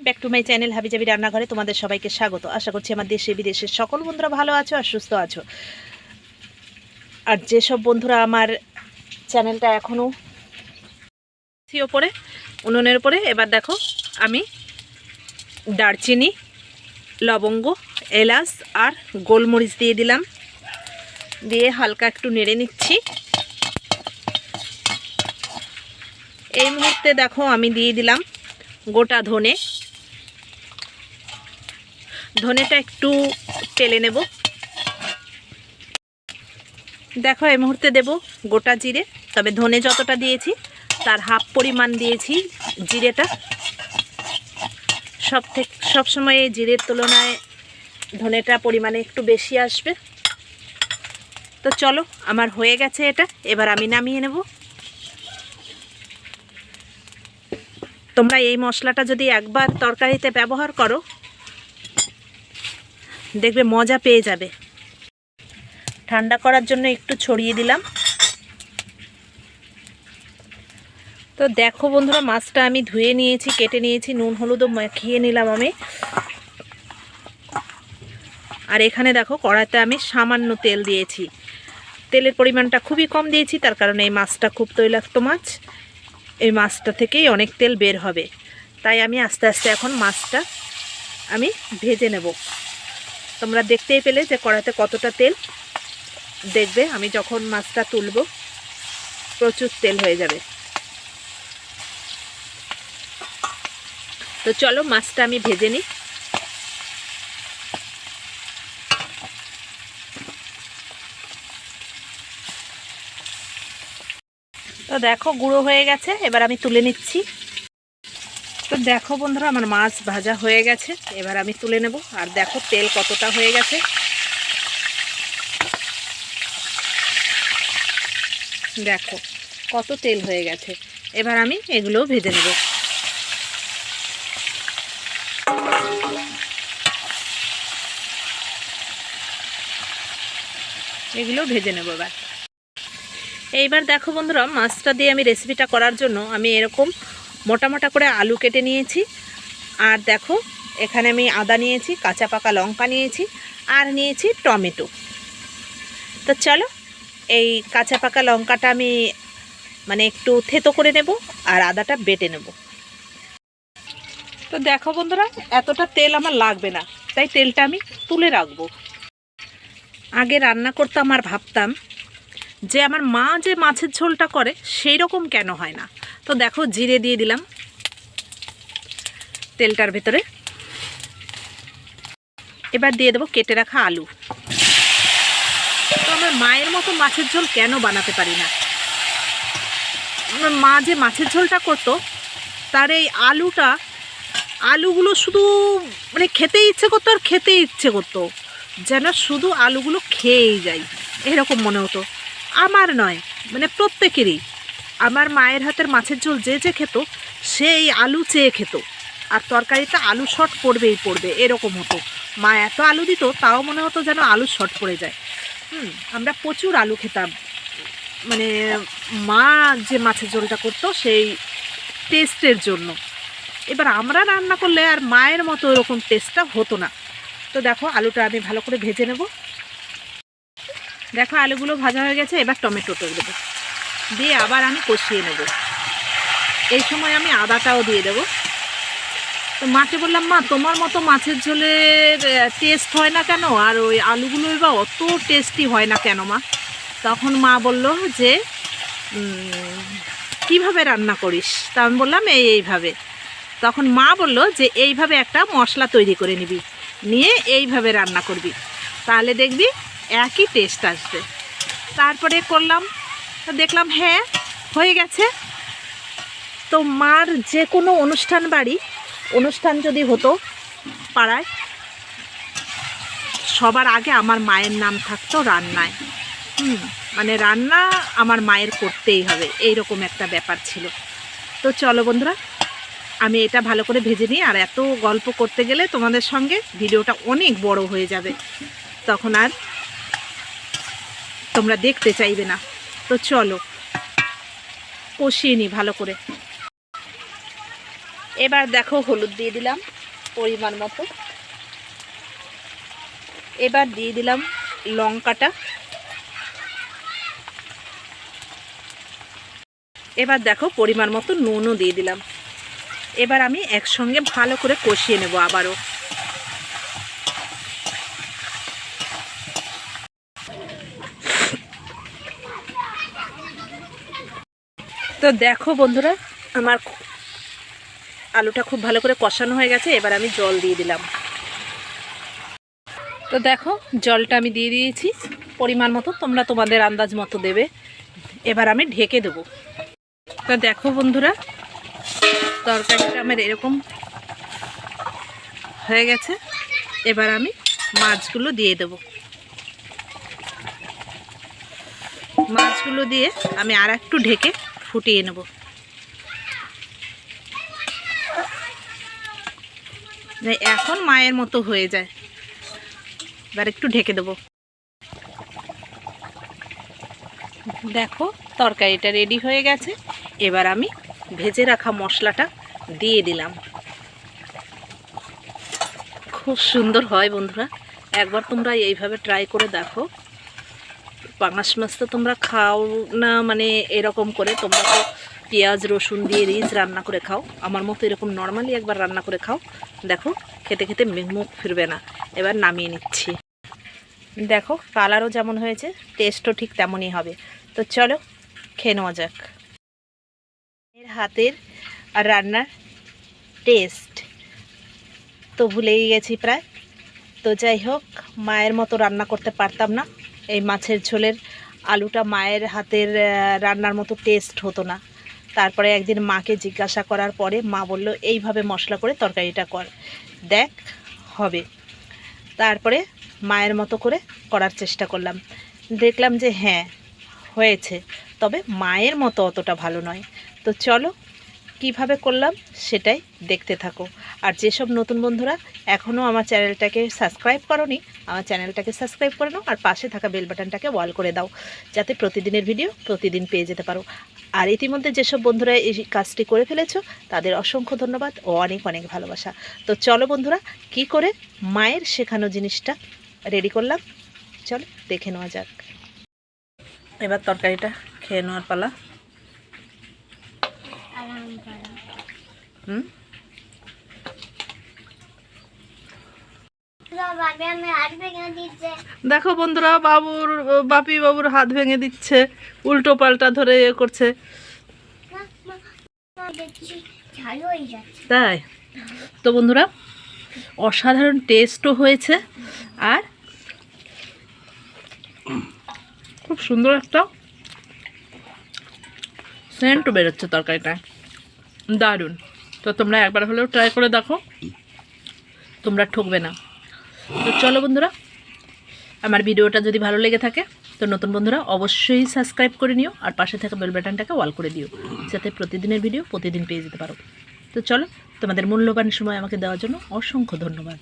Back to my channel হাবিজাবি রান্নাঘরে তোমাদের সবাইকে স্বাগত। আশা করছি আমার দেশে বিদেশের সকল বন্ধুরা ভালো আছো আর সুস্থ আছো। আর যেসব বন্ধুরা আমার চ্যানেলটা এখনও ওপরে উনুনের উপরে, এবার দেখো আমি দারচিনি, লবঙ্গ, এলাচ আর গোলমরিচ দিয়ে দিলাম, দিয়ে হালকা একটু নেড়ে নিচ্ছি। এই মুহূর্তে দেখো আমি দিয়ে দিলাম গোটা ধনেটা একটু তেলে নেব। দেখো এই মুহূর্তে দেব গোটা জিরে, তবে ধনে যতটা দিয়েছি তার হাফ পরিমাণ দিয়েছি জিরেটা। সবসময় জিরের তুলনায় ধনেটা পরিমাণে একটু বেশি আসবে। তো চলো আমার হয়ে গেছে এটা, এবার আমি নামিয়ে নেব। তোমরা এই মশলাটা যদি একবার তরকারিতে ব্যবহার করো দেখবে মজা পেয়ে যাবে। ঠান্ডা করার জন্য একটু ছড়িয়ে দিলাম। তো দেখো বন্ধুরা, মাছটা আমি ধুয়ে নিয়েছি, কেটে নিয়েছি, নুন হলুদও মাখিয়ে নিলাম আমি। আর এখানে দেখো কড়াইতে আমি সামান্য তেল দিয়েছি। তেলের পরিমাণটা খুবই কম দিয়েছি, তার কারণে এই মাছটা খুব তৈলাক্ত মাছ, এই মাছটা থেকেই অনেক তেল বের হবে। তাই আমি আস্তে আস্তে এখন মাছটা আমি ভেজে নেব। তোমরা দেখতেই পেলে যে কড়াইতে কতটা তেল। দেখবে আমি যখন মাছটা তুলব প্রচুর তেল হয়ে যাবে। তো চলো মাছটা আমি ভেজে নিই। তো দেখো গুঁড়ো হয়ে গেছে, এবার আমি তুলে নিচ্ছি। তো দেখো বন্ধুরা, আমার মাছ ভাজা হয়ে গেছে, এবার আমি তুলে নেব। আর দেখো তেল কতটা হয়ে গেছে, দেখো কত তেল হয়ে গেছে। এবার আমি এগুলোও ভেজে নেব। এগুলো ভেজে নেব এবার। এইবার দেখো বন্ধুরা, মাছটা দিয়ে আমি রেসিপিটা করার জন্য আমি এরকম মোটা মোটা করে আলু কেটে নিয়েছি। আর দেখো এখানে আমি আদা নিয়েছি, কাঁচা পাকা লঙ্কা নিয়েছি, আর নিয়েছি টমেটো। তো চলো এই কাঁচা পাকা লঙ্কাটা আমি একটু থেতো করে নেব, আর আদাটা বেটে নেব। তো দেখো বন্ধুরা, এতটা তেল আমার লাগবে না, তাই তেলটা আমি তুলে রাখবো। আগে রান্না করতাম আর ভাবতাম যে আমার মা যে মাছের ঝোলটা করে সেই রকম কেন হয় না। তো দেখো জিরে দিয়ে দিলাম তেলটার ভেতরে। এবার দিয়ে দেবো কেটে রাখা আলু। তো আমার মায়ের মতো মাছের ঝোল কেন বানাতে পারি না। আমার মা যে মাছের ঝোলটা করতো তার এই আলুগুলো শুধু খেতে ইচ্ছে করতো, আর খেতে ইচ্ছে করতো যেন শুধু আলুগুলো খেয়েই যাই, এরকম মনে হতো। আমার নয়, প্রত্যেকেরই। আমার মায়ের হাতের মাছের ঝোল যে যে খেত সেই আলু চেয়ে খেত, আর তরকারিটা আলু শর্ট পড়বে এরকম হতো। মা এত আলু দিত তাও মনে হতো যেন আলু শর্ট পড়ে যায়। আমরা প্রচুর আলু খেতাম, মা যে মাছের ঝোলটা করতো সেই টেস্টের জন্য। এবার আমরা রান্না করলে আর মায়ের মতো এরকম টেস্টটা হতো না। তো দেখো আলুটা আমি ভালো করে ভেজে নেব। দেখো আলুগুলো ভাজা হয়ে গেছে, এবার টমেটোটা দেবো, দিয়ে আবার আমি কষিয়ে নেব। এই সময় আমি আদাটাও দিয়ে দেব। তো মাকে বললাম, মা তোমার মতো মাছের ঝোলের টেস্ট হয় না কেন, আর ওই আলুগুলোই বা অত টেস্টি হয় না কেন মা? তখন মা বলল যে কিভাবে রান্না করিস? তা আমি বললাম এইভাবে। তখন মা বলল যে এইভাবে একটা মশলা তৈরি করে নিবি, নিয়ে এইভাবে রান্না করবি, তাহলে দেখবি একই টেস্ট আসবে। তারপরে করলাম, তো দেখলাম হ্যাঁ হয়ে গেছে। তো মার যে কোনো অনুষ্ঠান যদি হতো পাড়ায়, সবার আগে আমার মায়ের নাম থাকতো রান্নায়। রান্না আমার মায়ের করতেই হবে, এইরকম একটা ব্যাপার ছিল। তো চলো বন্ধুরা, আমি এটা ভালো করে ভেজে নিই। আর এত গল্প করতে গেলে তোমাদের সঙ্গে ভিডিওটা অনেক বড় হয়ে যাবে, তখন আর তোমরা দেখতে চাইবে না। তো চলো কষিয়ে নিই ভালো করে। এবার দেখো হলুদ দিয়ে দিলাম পরিমাণ মতো। এবার দিয়ে দিলাম লঙ্কাটা। এবার দেখো পরিমাণ মতো নুনও দিয়ে দিলাম। এবার আমি একসঙ্গে ভালো করে কষিয়ে নেব আবারও। তো দেখো বন্ধুরা, আমার আলুটা খুব ভালো করে কষানো হয়ে গেছে। এবার আমি জল দিয়ে দিলাম। তো দেখো জলটা আমি দিয়ে দিয়েছি পরিমাণ মতো, তোমরা তোমাদের আন্দাজ মতো দেবে। এবার আমি ঢেকে দেবো। তো দেখো বন্ধুরা, তরকারিটা আমার এরকম হয়ে গেছে। এবার আমি মাছগুলো দিয়ে দেব। মাছগুলো দিয়ে আমি আর একটু ঢেকে ফুটিয়ে নেব। এখন মায়ের মতো হয়ে যায়। এবার একটু ঢেকে দেব। দেখো তরকারিটা রেডি হয়ে গেছে। এবার আমি ভেজে রাখা মশলাটা দিয়ে দিলাম। খুব সুন্দর হয় বন্ধুরা, একবার তোমরা এইভাবে ট্রাই করে দেখো। পাঙাশ মাছ তো তোমরা খাও না, মানে এরকম করে তোমরা তো পেঁয়াজ রসুন দিয়ে রিচ রান্না করে খাও। আমার মতো এরকম নর্মালি একবার রান্না করে খাও, দেখো খেতে খেতে মুখ ফিরবে না। এবার নামিয়ে নিচ্ছি। দেখো কালারও যেমন হয়েছে, টেস্টও ঠিক তেমনই হবে। তো চলো খেয়ে নেওয়া যাক। এর হাতের আর রান্নার টেস্ট তো ভুলেই গেছি প্রায়। তো যাই হোক, মায়ের মতো রান্না করতে পারতাম না। এই মাছের ঝোলের আলুটা মায়ের হাতের রান্নার মতো টেস্ট হতো না। তারপরে একদিন মাকে জিজ্ঞাসা করার পরে মা বলল এইভাবে মশলা করে তরকারিটা কর, দেখ হবে। তারপরে মায়ের মতো করে করার চেষ্টা করলাম, দেখলাম যে হ্যাঁ হয়েছে, তবে মায়ের মতো অতটা ভালো নয়। তো চলো কিভাবে করলাম সেটাই দেখতে থাকো। আর যেসব নতুন বন্ধুরা এখনও আমার চ্যানেলটাকে সাবস্ক্রাইব করোনি, আমার চ্যানেলটাকে সাবস্ক্রাইব করে নাও। আর পাশে থাকা বেল বাটনটাকে অল করে দাও, যাতে প্রতিদিনের ভিডিও প্রতিদিন পেয়ে যেতে পারো। আর ইতিমধ্যে যেসব বন্ধুরা এই কাজটি করে ফেলেছো তাদের অসংখ্য ধন্যবাদ ও অনেক অনেক ভালোবাসা। তো চলো বন্ধুরা, কি করে মায়ের শেখানো জিনিসটা রেডি করলাম চলো দেখে নেওয়া যাক। এবার তরকারিটা খেয়ে নেওয়ার পালা। দেখো বন্ধুরা, বাবুর হাত ভেঙে দিচ্ছে, উল্টো পাল্টা ধরে ইয়ে করছে। তাই তো বন্ধুরা, অসাধারণ টেস্টও হয়েছে আর খুব সুন্দর একটা সেন্টও বেরোচ্ছে তরকারিটা, দারুণ। তো তোমরা একবার হলেও ট্রাই করে দেখো, তোমরা ঠকবে না। তো চলো বন্ধুরা, আমার ভিডিওটা যদি ভালো লেগে থাকে তো নতুন বন্ধুরা অবশ্যই সাবস্ক্রাইব করে নিও। আর পাশে থাকা বেল বাটনটাকে অল করে দিও, যাতে প্রতিদিনের ভিডিও প্রতিদিন পেয়ে যেতে পারো। তো চলো, তোমাদের মূল্যবান সময় আমাকে দেওয়ার জন্য অসংখ্য ধন্যবাদ।